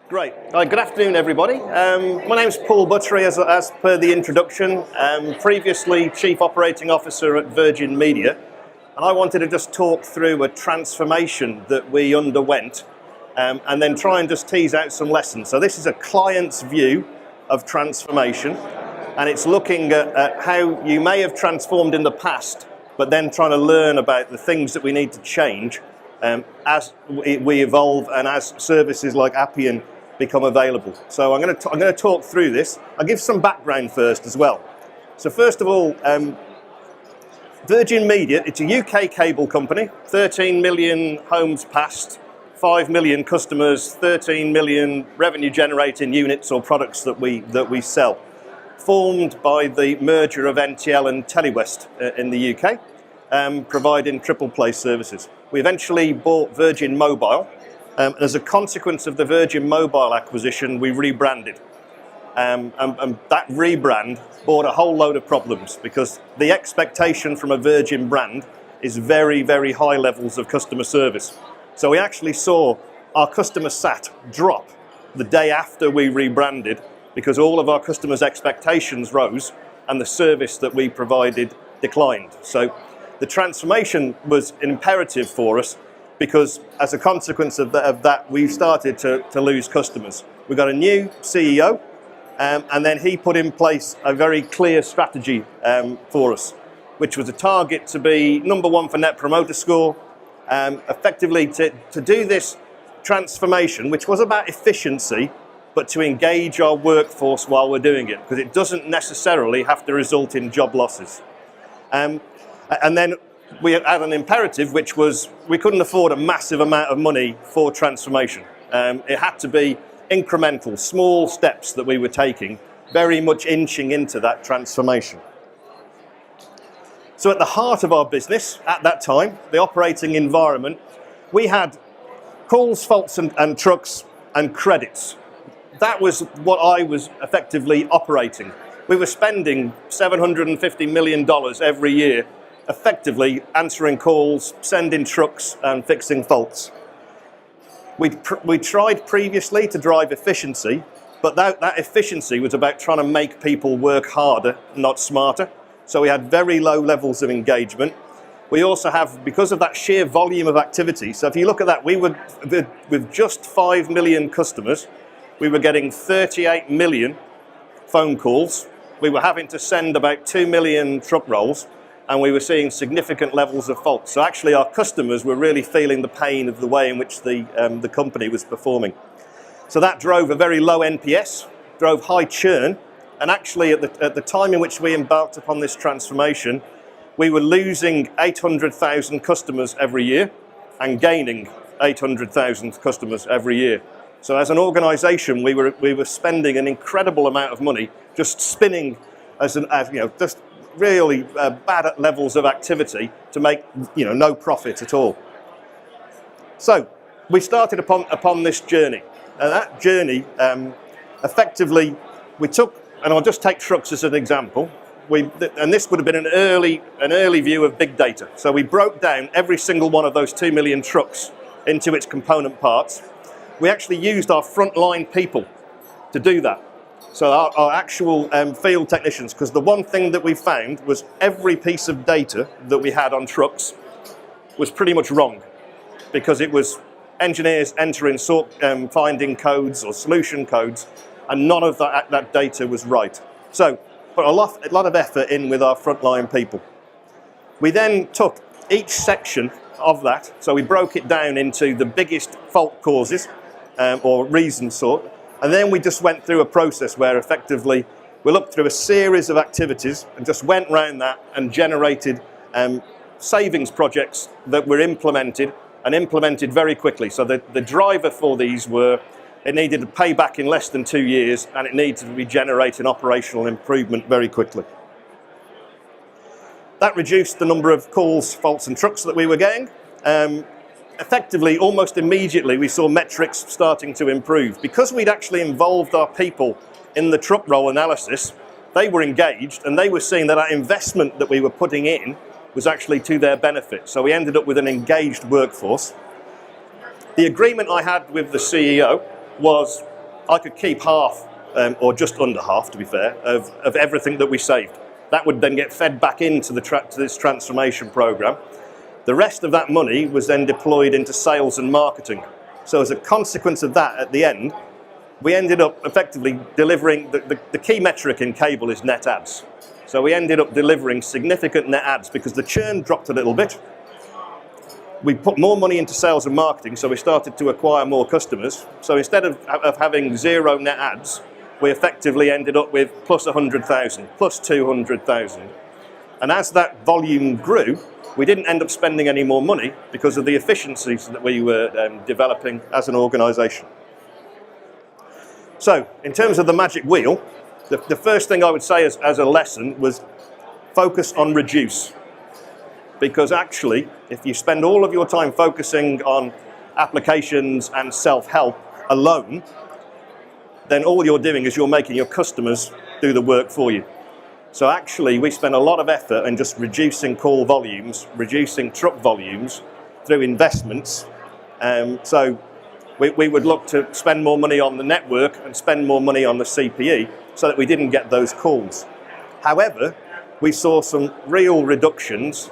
Great. Good afternoon, everybody. My name's Paul Buttery, as per the introduction. Previously Chief Operating Officer at Virgin Media, and I wanted to just talk through a transformation that we underwent, and then try and just tease out some lessons. So this is a client's view of transformation, and it's looking at how you may have transformed in the past, but then trying to learn about the things that we need to change as we evolve and as services like Appian become available. So I'm going to talk through this. I'll give some background first as well. So first of all, Virgin Media, it's a UK cable company, 13 million homes passed, 5 million customers, 13 million revenue generating units or products that we sell. Formed by the merger of NTL and Telewest in the UK, providing triple play services. We eventually bought Virgin Mobile. As a consequence of the Virgin Mobile acquisition, we rebranded. And that rebrand brought a whole load of problems because the expectation from a Virgin brand is very, very high levels of customer service. So we actually saw our customer sat drop the day after we rebranded because all of our customers' expectations rose and the service that we provided declined. So the transformation was imperative for us, because as a consequence of that, we started to lose customers. We got a new CEO, and then he put in place a very clear strategy for us, which was a target to be number one for Net Promoter Score, effectively to do this transformation, which was about efficiency, but to engage our workforce while we're doing it, because it doesn't necessarily have to result in job losses. And then we had an imperative, which was we couldn't afford a massive amount of money for transformation. It had to be incremental, small steps that we were taking, very much inching into that transformation. So at the heart of our business at that time, the operating environment, we had calls, faults and trucks and credits. That was what I was effectively operating. We were spending $750 million every year effectively answering calls, sending trucks and fixing faults. We tried previously to drive efficiency, but that efficiency was about trying to make people work harder, not smarter. So we had very low levels of engagement. We also have, because of that sheer volume of activity, so if you look at that, we were, with just 5 million customers, we were getting 38 million phone calls. We were having to send about 2 million truck rolls, and we were seeing significant levels of faults. So actually our customers were really feeling the pain of the way in which the company was performing. So that drove a very low NPS, drove high churn, and actually at the time in which we embarked upon this transformation, we were losing 800,000 customers every year and gaining 800,000 customers every year. So as an organisation, we were spending an incredible amount of money just spinning just really bad at levels of activity to make no profit at all. So we started upon this journey, and that journey effectively we took, and I'll just take trucks as an example. And this would have been an early view of big data. So we broke down every single one of those 2 million trucks into its component parts. We actually used our frontline people to do that. So our actual field technicians, because the one thing that we found was every piece of data that we had on trucks was pretty much wrong, because it was engineers entering finding codes or solution codes, and none of that data was right. So put a lot of effort in with our frontline people. We then took each section of that, so we broke it down into the biggest fault causes or reasons sort. And then we just went through a process where effectively we looked through a series of activities and just went around that and generated savings projects that were implemented very quickly. So the driver for these were, it needed to pay back in less than 2 years, and it needed to be generating operational improvement very quickly. That reduced the number of calls, faults and trucks that we were getting. Effectively, almost immediately, we saw metrics starting to improve. Because we'd actually involved our people in the truck roll analysis, they were engaged and they were seeing that our investment that we were putting in was actually to their benefit. So we ended up with an engaged workforce. The agreement I had with the CEO was I could keep half, or just under half to be fair, of everything that we saved. That would then get fed back into to this transformation program. The rest of that money was then deployed into sales and marketing. So as a consequence of that, at the end, we ended up effectively delivering, the key metric in cable is net adds. So we ended up delivering significant net adds because the churn dropped a little bit. We put more money into sales and marketing, so we started to acquire more customers. So instead of having 0 net adds, we effectively ended up with plus 100,000, plus 200,000. And as that volume grew, we didn't end up spending any more money because of the efficiencies that we were developing as an organisation. So, in terms of the magic wheel, the first thing I would say as a lesson was focus on reduce. Because actually, if you spend all of your time focusing on applications and self-help alone, then all you're doing is you're making your customers do the work for you. So actually, we spend a lot of effort in just reducing call volumes, reducing truck volumes through investments. So we would look to spend more money on the network and spend more money on the CPE so that we didn't get those calls. However, we saw some real reductions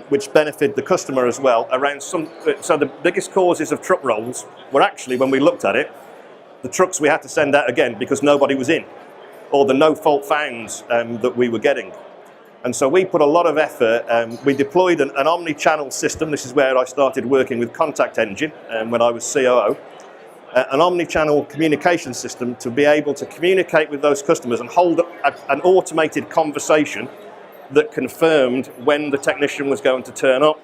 which benefit the customer as well around so the biggest causes of truck rolls were actually, when we looked at it, the trucks we had to send out again because nobody was in, or the no fault founds that we were getting. And so we put a lot of effort, we deployed an omni-channel system. This is where I started working with ContactEngine when I was COO. An omni-channel communication system to be able to communicate with those customers and hold an automated conversation that confirmed when the technician was going to turn up,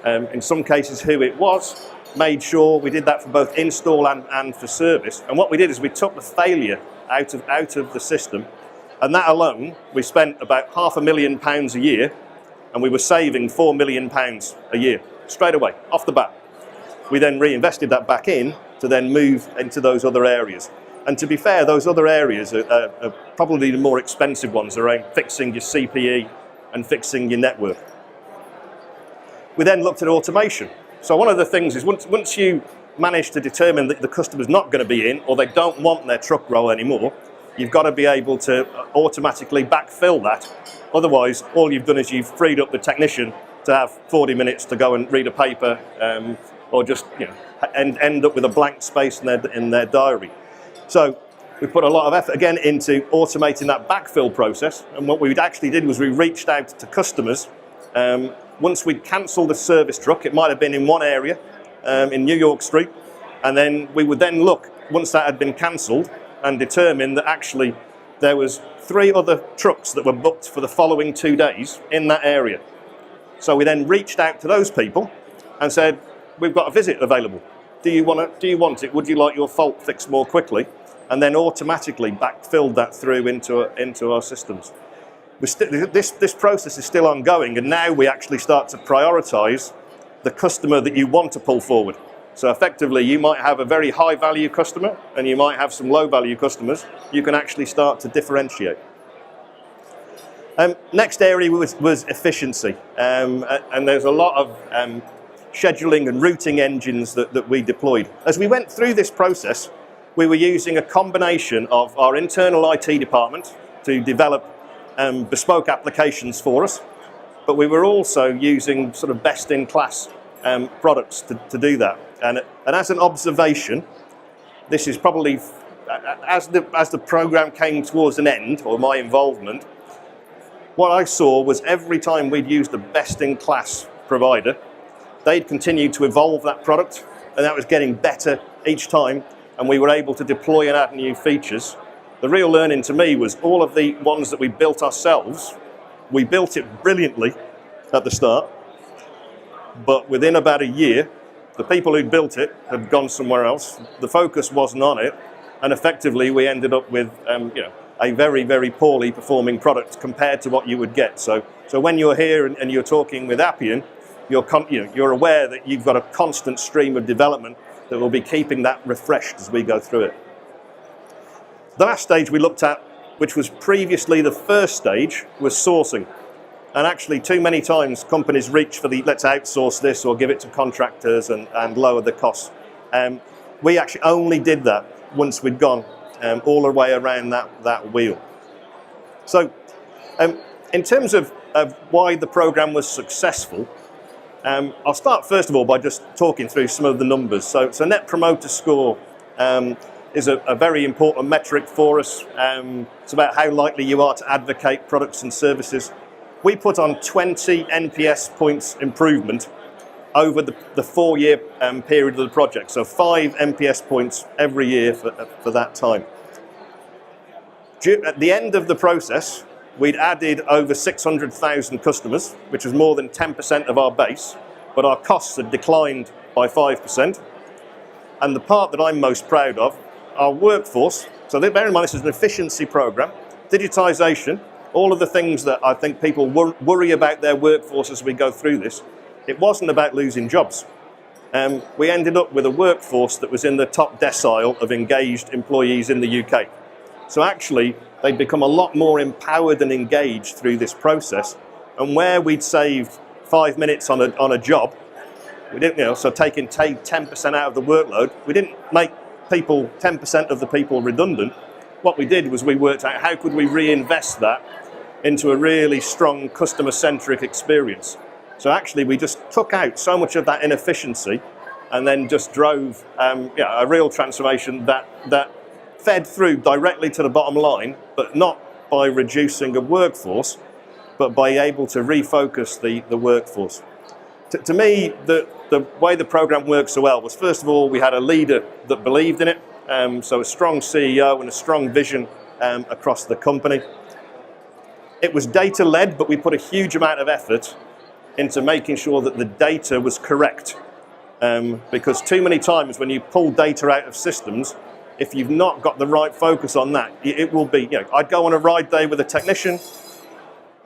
in some cases who it was, made sure we did that for both install and for service. And what we did is we took the failure out of the system, and that alone, we spent about £500,000 a year, and we were saving £4 million a year, straight away, off the bat. We then reinvested that back in to then move into those other areas. And to be fair, those other areas are probably the more expensive ones around fixing your CPE and fixing your network. We then looked at automation. So one of the things is once you manage to determine that the customer's not going to be in or they don't want their truck roll anymore, you've got to be able to automatically backfill that. Otherwise, all you've done is you've freed up the technician to have 40 minutes to go and read a paper or just end up with a blank space in their diary. So we put a lot of effort again into automating that backfill process, and what we actually did was we reached out to customers. Once we'd cancelled a service truck, it might have been in one area in New York Street, and then we would then look, once that had been cancelled, and determine that actually there was 3 other trucks that were booked for the following 2 days in that area. So we then reached out to those people and said, we've got a visit available. Do you want it? Would you like your fault fixed more quickly? And then automatically backfilled that through into our systems. This process is still ongoing, and now we actually start to prioritise the customer that you want to pull forward. So effectively, you might have a very high value customer and you might have some low value customers. You can actually start to differentiate. Next area was efficiency, and there's a lot of scheduling and routing engines that we deployed. As we went through this process, we were using a combination of our internal IT department to develop bespoke applications for us, but we were also using sort of best-in-class products to do that. And as an observation, this is probably, as the program came towards an end, or my involvement, what I saw was every time we'd used a best-in-class provider, they'd continued to evolve that product, and that was getting better each time, and we were able to deploy and add new features. The real learning to me was all of the ones that we built ourselves, we built it brilliantly at the start, but within about a year, the people who built it had gone somewhere else, the focus wasn't on it, and effectively we ended up with a very, very poorly performing product compared to what you would get. So when you're here and you're talking with Appian, you're aware that you've got a constant stream of development that will be keeping that refreshed as we go through it. The last stage we looked at, which was previously the first stage, was sourcing. And actually, too many times companies reach for the let's outsource this or give it to contractors and lower the costs. We actually only did that once we'd gone all the way around that wheel. So in terms of why the program was successful, I'll start first of all by just talking through some of the numbers. So Net Promoter Score is a very important metric for us. It's about how likely you are to advocate products and services. We put on 20 NPS points improvement over the 4-year period of the project. So 5 NPS points every year for that time. At the end of the process, we'd added over 600,000 customers, which was more than 10% of our base, but our costs had declined by 5%. And the part that I'm most proud of, our workforce, so bear in mind this is an efficiency program, digitization, all of the things that I think people worry about their workforce as we go through this, it wasn't about losing jobs. We ended up with a workforce that was in the top decile of engaged employees in the UK. So actually, they'd become a lot more empowered and engaged through this process. And where we'd saved 5 minutes on a job, we didn't, so taking 10% out of the workload, we didn't make 10% of the people redundant. What we did was we worked out how could we reinvest that into a really strong customer-centric experience. So actually, we just took out so much of that inefficiency and then just drove a real transformation that fed through directly to the bottom line, but not by reducing a workforce, but by able to refocus the workforce. To me, the way the program worked so well was, first of all, we had a leader that believed in it, so a strong CEO and a strong vision across the company. It was data-led, but we put a huge amount of effort into making sure that the data was correct. Because too many times when you pull data out of systems, if you've not got the right focus on that, it will be, I'd go on a ride day with a technician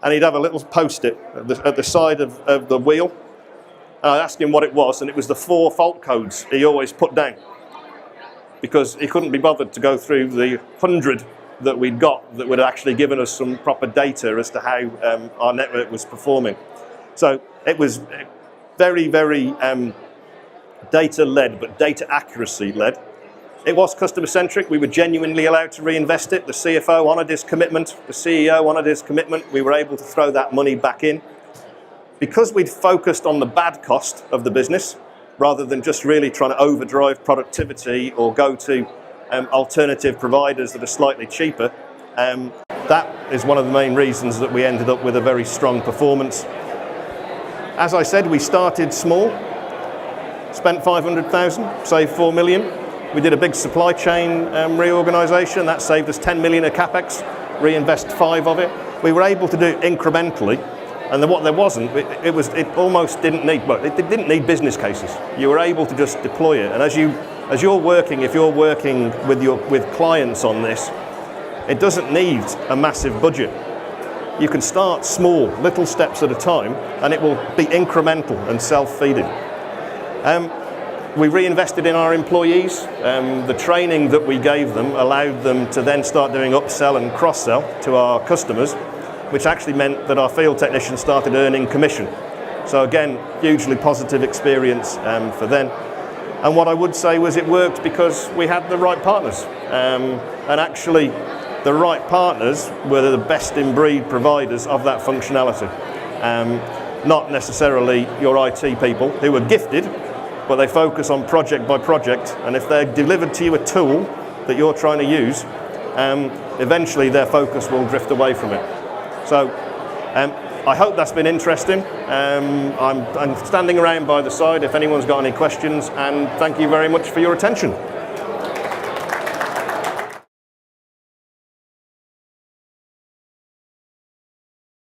and he'd have a little post-it at the side of the wheel. And I'd ask him what it was, and it was the 4 fault codes he always put down, because he couldn't be bothered to go through the 100 that we'd got that would have actually given us some proper data as to how our network was performing. So it was very, very data-led, but data accuracy-led. It was customer-centric. We were genuinely allowed to reinvest it. The CFO honoured his commitment. The CEO honoured his commitment. We were able to throw that money back in. Because we'd focused on the bad cost of the business, rather than just really trying to overdrive productivity or go to alternative providers that are slightly cheaper, that is one of the main reasons that we ended up with a very strong performance. As I said, we started small, spent 500,000, saved 4 million. We did a big supply chain reorganisation. That saved us 10 million of capex, reinvest 5 of it. We were able to do it incrementally. And then what there wasn't, it almost didn't need, but it didn't need business cases. You were able to just deploy it. And if you're working with clients on this, it doesn't need a massive budget. You can start small, little steps at a time, and it will be incremental and self-feeding. We reinvested in our employees. The training that we gave them allowed them to then start doing upsell and cross-sell to our customers, which actually meant that our field technicians started earning commission. So again, hugely positive experience for them. And what I would say was it worked because we had the right partners. And actually, the right partners were the best in breed providers of that functionality. Not necessarily your IT people who were gifted, but they focus on project by project. And if they're delivered to you a tool that you're trying to use, eventually their focus will drift away from it. So I hope that's been interesting. I'm standing around by the side if anyone's got any questions, and thank you very much for your attention.